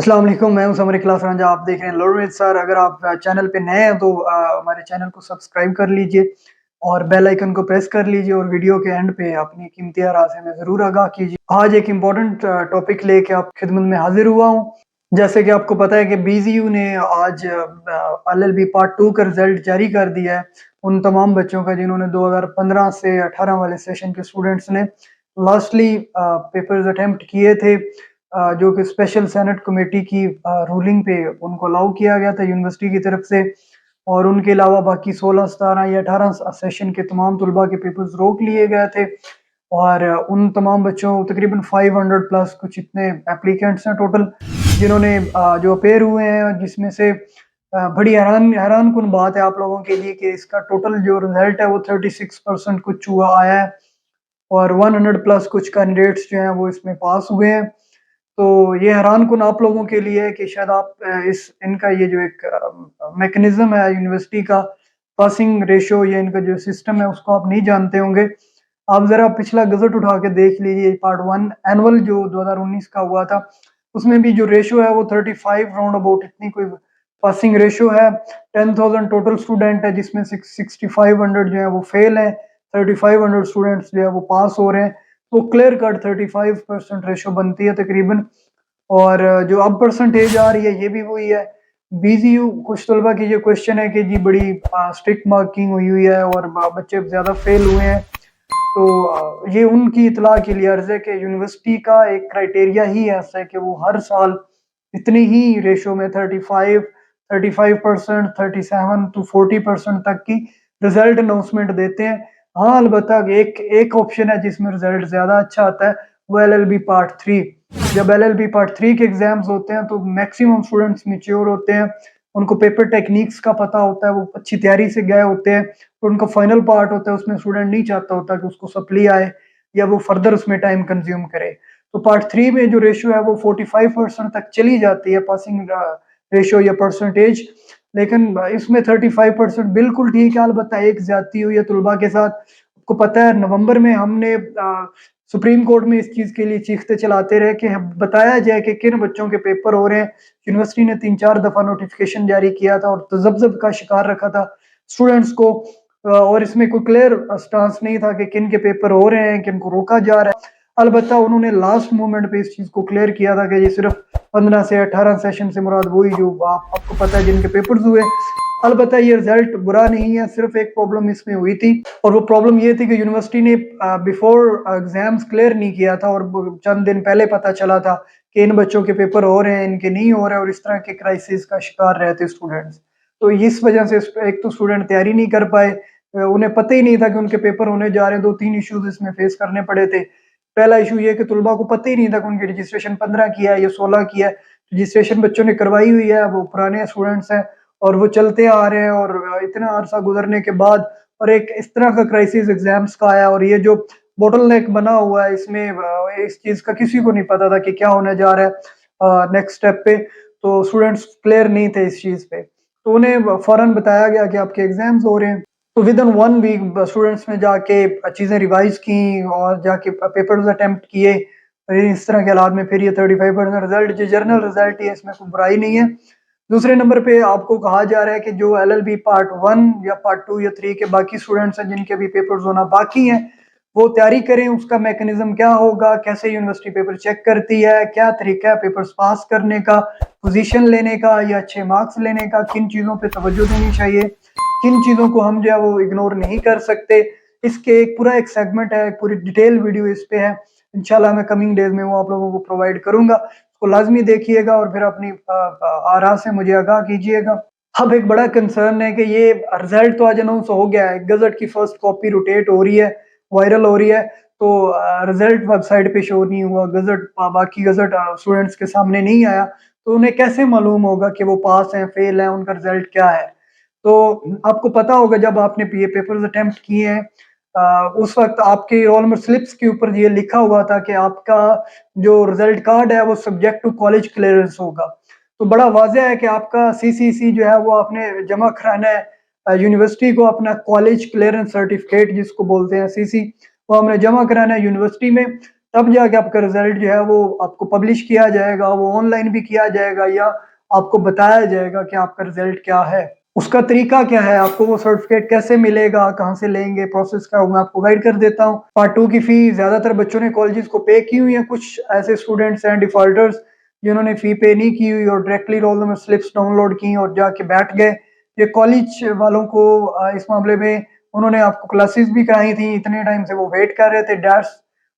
अस्सलाम वालेकुम, मैं हूं समर इखलास रंजा। आप देख रहे हैं लर्न विद सर। अगर आप चैनल पे नए हैं तो हमारे चैनल को सब्सक्राइब कर लीजिए और बेल आइकन को प्रेस कर लीजिए और वीडियो के एंड पे अपनी कीमती राय से हमें ज़रूर आगाह कीजिए। आज एक इम्पोर्टेंट टॉपिक लेके आप खिदमत में हाजिर हुआ हूँ। जैसे कि आपको पता है कि बीजीयू ने आज एलएलबी पार्ट 2 का रिजल्ट जारी कर दिया है। उन तमाम बच्चों का जिन्होंने 2015 से 18 वाले सेशन के स्टूडेंट्स ने लास्टली पेपर्स अटेम्प्ट किए थे, जो कि स्पेशल सेनेट कमेटी की रूलिंग पे उनको अलाउ किया गया था यूनिवर्सिटी की तरफ से। और उनके अलावा बाकी 16, 17 या 18 सेशन के तमाम तलबा के पेपर्स रोक लिए गए थे। और उन तमाम बच्चों तकरीबन 500 प्लस कुछ इतने एप्लीकेंट्स हैं टोटल जिन्होंने जो अपेयर हुए हैं, जिसमें से बड़ी हैरान कुन बात है आप लोगों के लिए कि इसका टोटल जो रिजल्ट है वो 36% कुछ हुआ आया है और 100 प्लस कुछ कैंडिडेट्स जो हैं वो इसमें पास हुए हैं। तो ये हैरान-कुन आप लोगों के लिए है कि शायद आप इस इनका ये जो एक मैकेनिज़्म है यूनिवर्सिटी का, पासिंग रेशियो, या इनका जो सिस्टम है उसको आप नहीं जानते होंगे। आप ज़रा पिछला गज़ट उठा के देख लीजिए, पार्ट 1 एनुअल जो 2019 का हुआ था, उसमें भी जो रेशियो है वो 35 राउंड अबाउट इतनी कोई पासिंग रेशियो है। 10,000 टोटल स्टूडेंट है जिसमें 6500 जो है वो फेल हैं, 3500 स्टूडेंट्स जो है वो पास हो रहे हैं। तो क्लियर कट 35% रेशो बनती है तकरीबन। और जो अब परसेंटेज आ रही है ये भी वही है। बीजीयू कुछ तलबा की ये क्वेश्चन है कि जी बड़ी स्ट्रिक्ट मार्किंग हुई हुई है और बच्चे ज़्यादा फेल हुए हैं। तो ये उनकी इत्तला के लिए अर्ज़ है कि यूनिवर्सिटी का एक क्राइटेरिया ही ऐसा है कि वो हर साल इतनी ही रेशो में 35% 37 टू 40% तक की रिजल्ट अनाउंसमेंट देते हैं। हाँ, अलबत्ता एक एक ऑप्शन है जिसमें रिजल्ट ज़्यादा अच्छा आता है, वो एलएलबी पार्ट 3। जब एलएलबी पार्ट 3 के एग्ज़ाम्स होते हैं तो मैक्सिमम स्टूडेंट्स मैच्योर होते हैं, उनको पेपर टेक्निक्स का पता होता है, वो अच्छी तैयारी से गए होते हैं। तो उनका फाइनल पार्ट होता है, उसमें स्टूडेंट नहीं चाहता होता कि उसको सप्ली आए या वो फर्दर उसमें टाइम कंज्यूम करे। तो पार्ट 3 में जो रेशियो है वो 45% तक चली जाती है पासिंग रेशियो या परसेंटेज। लेकिन इसमें 35% बिल्कुल ठीक है, अलबत्ता एक ज्यादती हुई है तलबा के साथ। आपको पता है नवंबर में हमने सुप्रीम कोर्ट में इस चीज़ के लिए चीखते चलाते रहे कि बताया जाए कि किन बच्चों के पेपर हो रहे हैं। यूनिवर्सिटी ने 3-4 दफ़ा नोटिफ़िकेशन जारी किया था और तज़ब्ज़ब का शिकार रखा था स्टूडेंट्स को। और इसमें कोई क्लियर स्टांस नहीं था कि किन के पेपर हो रहे हैं, किन को रोका जा रहा है। अलबत्ता उन्होंने लास्ट मोमेंट पे इस चीज़ को क्लियर किया था कि ये सिर्फ़ 15 से 18 सेशन से मुराद वही जो आपको पता है जिनके पेपर्स हुए। अलबत्ता ये रिज़ल्ट बुरा नहीं है, सिर्फ़ एक प्रॉब्लम इसमें हुई थी और वो प्रॉब्लम ये थी कि यूनिवर्सिटी ने बिफ़ोर एग्ज़ाम्स क्लियर नहीं किया था और ब चंद दिन पहले पता चला था कि इन बच्चों के पेपर हो रहे हैं, इनके नहीं हो रहे हैं और इस तरह के क्राइसिस का शिकार रहे थे स्टूडेंट्स। तो इस वजह से एक तो स्टूडेंट तैयारी नहीं कर पाए, उन्हें पता ही नहीं था कि उनके पेपर होने जा रहे हैं। 2-3 इश्यूज़ इसमें फ़ेस करने पड़े थे। पहला इश्यू ये कि तुलबा को पता ही नहीं था कि उनकी रजिस्ट्रेशन 15 किया है या 16 किया है। रजिस्ट्रेशन बच्चों ने करवाई हुई है, वो पुराने स्टूडेंट्स हैं और वो चलते आ रहे हैं और इतना अरसा गुज़रने के बाद और एक इस तरह का क्राइसिस एग्ज़ाम्स का आया और ये जो बॉटलनेक बना हुआ है इसमें इस चीज़ का किसी को नहीं पता था कि क्या होने जा रहा है नेक्स्ट स्टेप पे। तो स्टूडेंट्स क्लियर नहीं थे इस चीज़ पे। तो उन्हें फ़ौरन बताया गया कि आपके एग्ज़ाम्स हो रहे हैं। तो विदिन 1 वीक स्टूडेंट्स ने जाके चीज़ें रिवाइज़ की और जाके पेपर्स अटेम्प्ट किए। इस तरह के हालात में फिर ये 35% रिज़ल्ट जो जनरल रिज़ल्ट ही है, इसमें कोई बुराई नहीं है। दूसरे नंबर पे आपको कहा जा रहा है कि जो एलएलबी पार्ट 1 या पार्ट 2 या 3 के बाकी स्टूडेंट्स हैं जिनके भी पेपर्स होना बाकी हैं, वो तैयारी करें। उसका मैकेनिज़्म क्या होगा, कैसे यूनिवर्सिटी पेपर चेक करती है, क्या तरीका है पेपर्स पास करने का, पोज़ीशन लेने का या अच्छे मार्क्स लेने का, किन चीज़ों पे तवज्जो देनी चाहिए, किन चीज़ों को हम जो है वो इग्नोर नहीं कर सकते। इसके एक पूरा एक सेगमेंट है, एक पूरी डिटेल वीडियो इस पे है। इंशाल्लाह मैं कमिंग डेज़ में वो आप लोगों को प्रोवाइड करूँगा। उसको लाज़मी देखिएगा और फिर अपनी आरा से मुझे आगाह कीजिएगा। अब एक बड़ा कंसर्न है कि ये रिज़ल्ट तो आज अनाउंस हो गया है, गज़ट की फर्स्ट कॉपी रोटेट हो रही है, वायरल हो रही है, तो रिज़ल्ट वेबसाइट पे शो नहीं हुआ, गज़ट बाकी गज़ट स्टूडेंट्स के सामने नहीं आया, तो उन्हें कैसे मालूम होगा कि वो पास हैं, फेल हैं, उनका रिज़ल्ट क्या है? तो आपको पता होगा जब आपने ये पेपर्स अटेम्प्ट किए हैं, उस वक़्त आपके रोल नंबर स्लिप्स के ऊपर ये लिखा हुआ था कि आपका जो रिज़ल्ट कार्ड है वो सब्जेक्ट टू कॉलेज क्लियरेंस होगा। तो बड़ा वाज़ेह है कि आपका सीसीसी जो है वो आपने जमा कराना है यूनिवर्सिटी को, अपना कॉलेज क्लियरेंस सर्टिफ़िकेट जिसको बोलते हैं सीसी, वो हमने जमा कराना है यूनिवर्सिटी में। तब जाके आपका रिज़ल्ट जो है वो आपको पब्लिश किया जाएगा, वो ऑनलाइन भी किया जाएगा या आपको बताया जाएगा कि आपका रिज़ल्ट क्या है। उसका तरीका क्या है, आपको वो सर्टिफ़िकेट कैसे मिलेगा, कहाँ से लेंगे, प्रोसेस क्या होगा, मैं आपको गाइड कर देता हूँ। पार्ट 2 की फ़ी ज़्यादातर बच्चों ने कॉलेजेस को पे की हुई है, कुछ ऐसे स्टूडेंट्स हैं डिफ़ॉल्टर्स जिन्होंने फ़ी पे नहीं की हुई और directly roll number slips download की और जाके बैठ गए। ये कॉलेज वालों को इस मामले में उन्होंने आपको क्लासेस भी कराई थी, इतने टाइम से वो वेट कर रहे थे, दैट्स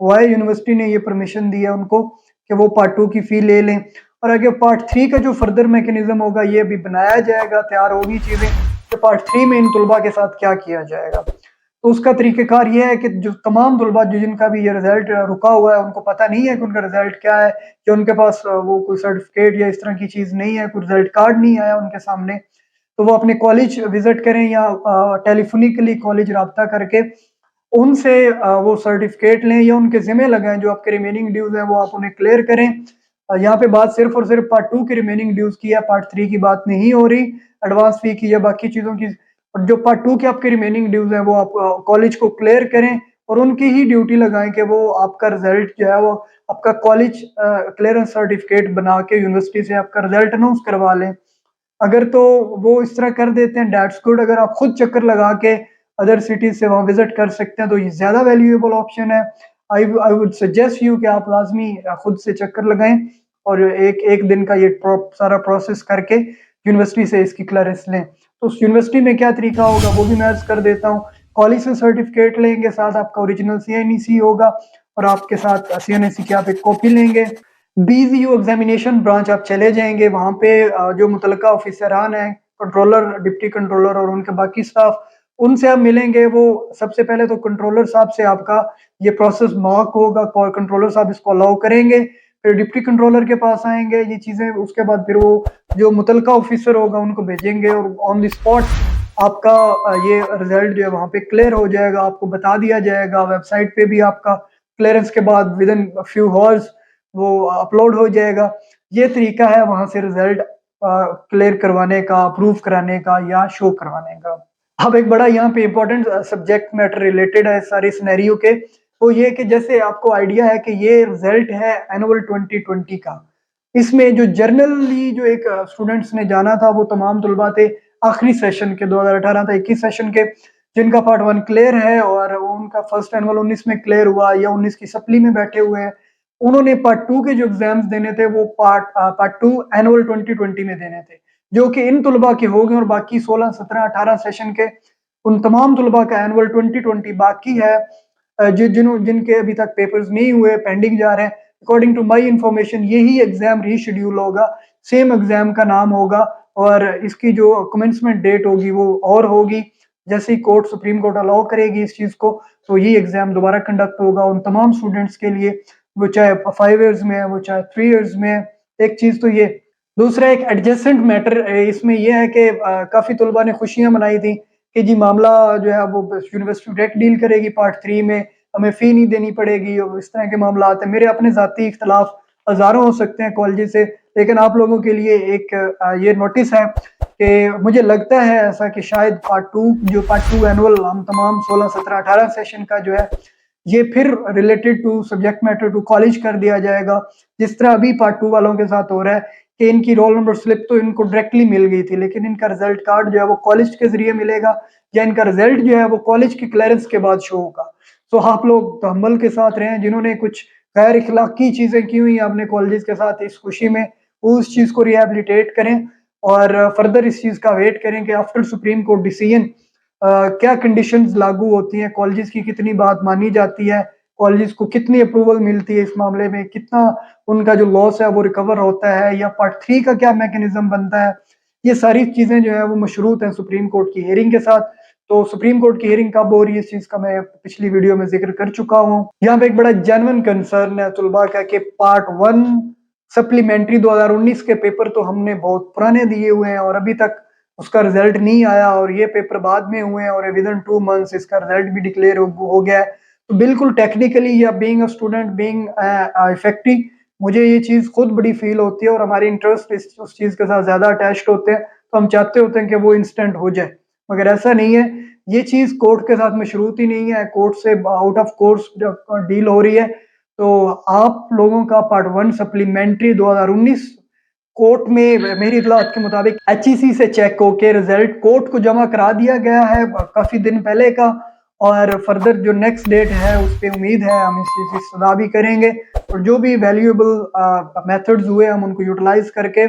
व्हाई यूनिवर्सिटी ने ये परमिशन दी है उनको कि वो पार्ट 2 की फ़ी ले लें। और आगे पार्ट 3 का जो फर्दर मैकेनिज्म होगा ये अभी बनाया जाएगा, तैयार होगी चीज़ें कि पार्ट 3 में इन तुलबा के साथ क्या किया जाएगा। तो उसका तरीक़ेकार ये है कि जो तमाम तुलबा जो जिनका भी ये रिज़ल्ट रुका हुआ है, उनको पता नहीं है कि उनका रिज़ल्ट क्या है, कि उनके पास वो कोई सर्टिफ़िकेट या इस तरह की चीज़ नहीं है, कोई रिज़ल्ट कार्ड नहीं आया उनके सामने, तो वो अपने कॉलेज विज़िट करें या टेलीफ़ोनिकली कॉलेज राब्ता करके उनसे वो सर्टिफ़िकेट लें या उनके ज़िम्मे लगाएँ, जो आपके रिमेनिंग ड्यूज़ हैं वो आप उन्हें क्लियर करें। यहाँ पे बात सिर्फ़ और सिर्फ़ पार्ट 2 की रिमेनिंग ड्यूज़ की है, पार्ट 3 की बात नहीं हो रही, एडवांस फ़ी की या बाकी चीज़ों की। और जो पार्ट 2 के आपके रिमेनिंग ड्यूज़ हैं वो आप कॉलेज को क्लियर करें और उनकी ही ड्यूटी लगाएँ कि वो आपका रिज़ल्ट जो है वो आपका कॉलेज क्लीयरेंस सर्टिफ़िकेट बना के यूनिवर्सिटी से आपका रिज़ल्ट अनाउंस करवा लें। अगर तो वो इस तरह कर देते हैं दैट्स गुड, अगर आप खुद चक्कर लगा के अदर सिटीज़ से वहाँ विज़िट कर सकते हैं तो ये ज़्यादा वैल्यूएबल ऑप्शन है। आई वुड सजेस्ट यू कि आप लाज़मी खुद से चक्कर लगाएँ और एक 1 दिन का ये सारा प्रोसेस करके यूनिवर्सिटी से इसकी क्लियरेंस लें। तो उस यूनिवर्सिटी में क्या तरीका होगा वो भी मैं अर्ज़ कर देता हूँ। कॉलेज से सर्टिफ़िकेट लेंगे, साथ आपका ओरिजिनल सीएनईसी होगा और आपके साथ सीएनईसी की आप एक कॉपी लेंगे। बीजीयू एग्जामिनेशन ब्रांच आप चले जाएँगे, वहाँ पे जो मुतल्लिका ऑफ़िसरान हैं, कंट्रोलर, डिप्टी कंट्रोलर और उनके बाकी स्टाफ, उनसे आप मिलेंगे। वो सबसे पहले तो कंट्रोलर साहब से आपका ये प्रोसेस मार्क होगा और कंट्रोलर साहब इसको अलाउ करेंगे। फिर डिप्टी कंट्रोलर के पास आएँगे ये चीज़ें, उसके बाद फिर वो जो मुतल्लिका ऑफ़िसर होगा उनको भेजेंगे और ऑन द स्पॉट आपका ये रिज़ल्ट जो है वहाँ पे क्लियर हो जाएगा, आपको बता दिया जाएगा। वेबसाइट पे भी आपका क्लियरेंस के बाद विदिन अ फ्यू हॉर्स वो अपलोड हो जाएगा। ये तरीका है वहाँ से रिज़ल्ट क्लियर करवाने का, अप्रूव कराने का या शो करवाने का। अब एक बड़ा यहाँ पे इम्पोर्टेंट सब्जेक्ट मैटर रिलेटेड है इस सारे सिनेरियो के, वो ये कि जैसे आपको आइडिया है कि ये रिज़ल्ट है एनुअल 2020 का। इसमें जो जनरली जो एक स्टूडेंट्स ने जाना था वो तमाम तुलबा थे आखिरी सेशन के 2018 था 21 सेशन के, जिनका पार्ट 1 क्लियर है और उनका फर्स्ट एनुअल 19 में क्लियर हुआ या 19 की सप्ली में बैठे हुए हैं। उन्होंने पार्ट 2 के जो एग्ज़ाम्स देने थे वो पार्ट 2 एनुअल 2020 में देने थे, जो कि इन तुलबा के हो गए और बाकी 16, 17, 18 सेशन के उन तमाम तुलबा का एनुअल 2020 बाकी है। जिनके अभी तक पेपर्स नहीं हुए, पेंडिंग जा रहे हैं। अकॉर्डिंग टू माय इन्फॉर्मेशन यही एग्ज़ाम रीशेड्यूल होगा, सेम एग्ज़ाम का नाम होगा और इसकी जो कमेंसमेंट डेट होगी वो और होगी। जैसे ही सुप्रीम कोर्ट अलाउ करेगी इस चीज़ को, तो ये एग्ज़ाम दोबारा कंडक्ट होगा उन तमाम स्टूडेंट्स के लिए, वो चाहे 5 इयर्स में है, वो चाहे 3 इयर्स में है। एक चीज़ तो ये। दूसरा एक एडजेसेंट मैटर इसमें ये है कि काफ़ी तुलबा ने खुशियाँ मनाई थी कि जी मामला जो है वो यूनिवर्सिटी डायरेक्ट डील करेगी पार्ट 3 में, हमें फ़ी नहीं देनी पड़ेगी और इस तरह के मामलात हैं। मेरे अपने ज़ाती इख्तिलाफ़ हज़ारों हो सकते हैं कॉलेजेस से, लेकिन आप लोगों के लिए एक ये नोटिस है कि मुझे लगता है ऐसा कि शायद पार्ट 2 एनुअल हम तमाम 16, 17, 18 सेशन का जो है ये फिर related to subject matter to college कर दिया जाएगा। जिस तरह अभी पार्ट 2 वालों के साथ हो रहा है कि इनकी रोल नंबर स्लिप तो इनको डायरेक्टली मिल गई थी, लेकिन इनका रिज़ल्ट कार्ड जो है वो कॉलेज के ज़रिए मिलेगा या इनका रिज़ल्ट जो है वो कॉलेज की क्लियरेंस के बाद शो होगा। तो आप लोग तहम्मुल के साथ रहें, जिन्होंने कुछ गैर अखलाकी चीज़ें की हुई हैं अपने कॉलेजेस के साथ इस खुशी में, वो उस चीज़ को रिहैबिलिटेट करें और फर्दर इस चीज़ का वेट करें कि आफ्टर सुप्रीम कोर्ट डिसीजन क्या कंडीशंस लागू होती हैं, कॉलेजेस की कितनी बात मानी जाती है, कॉलेजेस को कितनी अप्रूवल मिलती है इस मामले में, कितना उनका जो लॉस है वो रिकवर होता है या पार्ट 3 का क्या मैकेनिज़्म बनता है। ये सारी चीज़ें जो है वो मशरूत हैं सुप्रीम कोर्ट की हियरिंग के साथ। तो सुप्रीम कोर्ट की हियरिंग कब हो रही है इस चीज़ का मैं पिछली वीडियो में ज़िक्र कर चुका हूँ। यहाँ पे एक बड़ा जेन्युइन कंसर्न है तुलबा का कि पार्ट 1 सप्लीमेंट्री 2019 के पेपर तो हमने बहुत पुराने दिए हुए हैं और अभी तक उसका रिजल्ट नहीं आया और ये पेपर बाद में हुए हैं और विदिन 2 मंथ्स इसका रिजल्ट भी डिक्लेयर हो गया है। तो बिल्कुल टेक्निकली या being a student being effective मुझे ये चीज़ खुद बड़ी फ़ील होती है और हमारे इंटरेस्ट उस चीज़ के साथ ज़्यादा अटैच्ड होते हैं, तो हम चाहते होते हैं कि वो इंस्टेंट हो जाए, मगर ऐसा नहीं है। ये चीज़ कोर्ट के साथ मशरूत ही नहीं है, कोर्ट से आउट ऑफ कोर्स डील हो रही है। तो आप लोगों का पार्ट 1 सप्लीमेंट्री 2019 कोर्ट में मेरी इतलात के मुताबिक एचईसी से चेक होके रिजल्ट कोर्ट को जमा करा दिया गया है काफी दिन पहले का। और फर्दर जो नेक्स्ट डेट है उस पे उम्मीद है हम इस चीज की इस्तदा भी करेंगे और जो भी वैल्यूएबल मेथड्स हुए हम उनको यूटिलाइज करके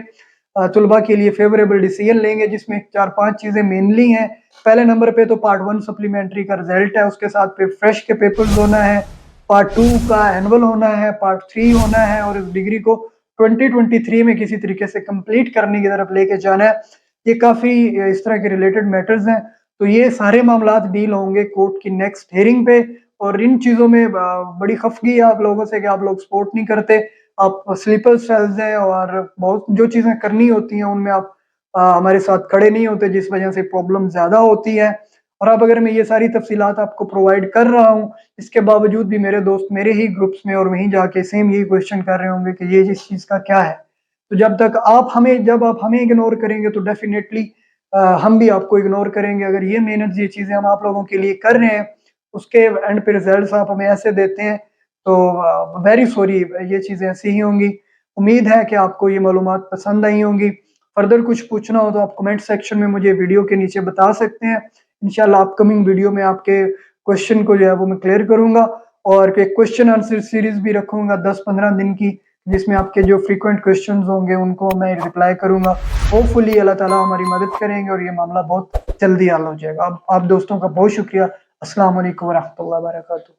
तुलबा के लिए फेवरेबल डिसीजन लेंगे, जिसमें 4-5 चीजें मेनली हैं। पहले नंबर पे तो पार्ट 1 सप्लीमेंट्री का रिजल्ट है, उसके साथ पे फ्रेश के पेपर्स होना है, पार्ट 2 का एनुअल होना है, पार्ट 3 होना है और इस डिग्री को 2023 में किसी तरीके से कंप्लीट करने की तरफ लेके जाना है। ये काफी इस तरह के रिलेटेड मैटर्स हैं, तो ये सारे मामलात डील होंगे कोर्ट की नेक्स्ट हियरिंग पे। और इन चीजों में बड़ी खफगी है आप लोगों से कि आप लोग सपोर्ट नहीं करते, आप स्लीपर सेल्स हैं और बहुत जो चीजें करनी होती हैं उनमें आप हमारे साथ खड़े नहीं होते, जिस वजह से प्रॉब्लम ज्यादा होती है। और अब अगर मैं ये सारी तफसीलात आपको प्रोवाइड कर रहा हूँ, इसके बावजूद भी मेरे दोस्त मेरे ही ग्रुप्स में और वहीं जाके सेम यही क्वेश्चन कर रहे होंगे कि ये इस चीज का क्या है। तो जब आप हमें इग्नोर करेंगे तो डेफिनेटली हम भी आपको इग्नोर करेंगे। अगर ये मेहनत ये चीजें हम आप लोगों के लिए कर रहे हैं, उसके एंड पे रिजल्ट्स आप हमें ऐसे देते हैं, तो वेरी सॉरी, ये चीजें ऐसी ही होंगी। उम्मीद है कि आपको ये मालूमात पसंद आई होंगी। फर्दर कुछ पूछना हो तो आप कमेंट सेक्शन में मुझे वीडियो के नीचे बता सकते हैं। इंशाल्लाह अपकमिंग वीडियो में आपके क्वेश्चन को जो है वो मैं क्लियर करूंगा और एक क्वेश्चन आंसर सीरीज भी रखूंगा 10-15 दिन की, जिसमें आपके जो फ्रीक्वेंट क्वेश्चंस होंगे उनको मैं रिप्लाई करूंगा। होपफुली अल्लाह ताला हमारी मदद करेंगे और ये मामला बहुत जल्दी हल हो जाएगा। आप दोस्तों का बहुत शुक्रिया। अस्सलाम वालेकुम व रहमतुल्लाहि व बरकातहू।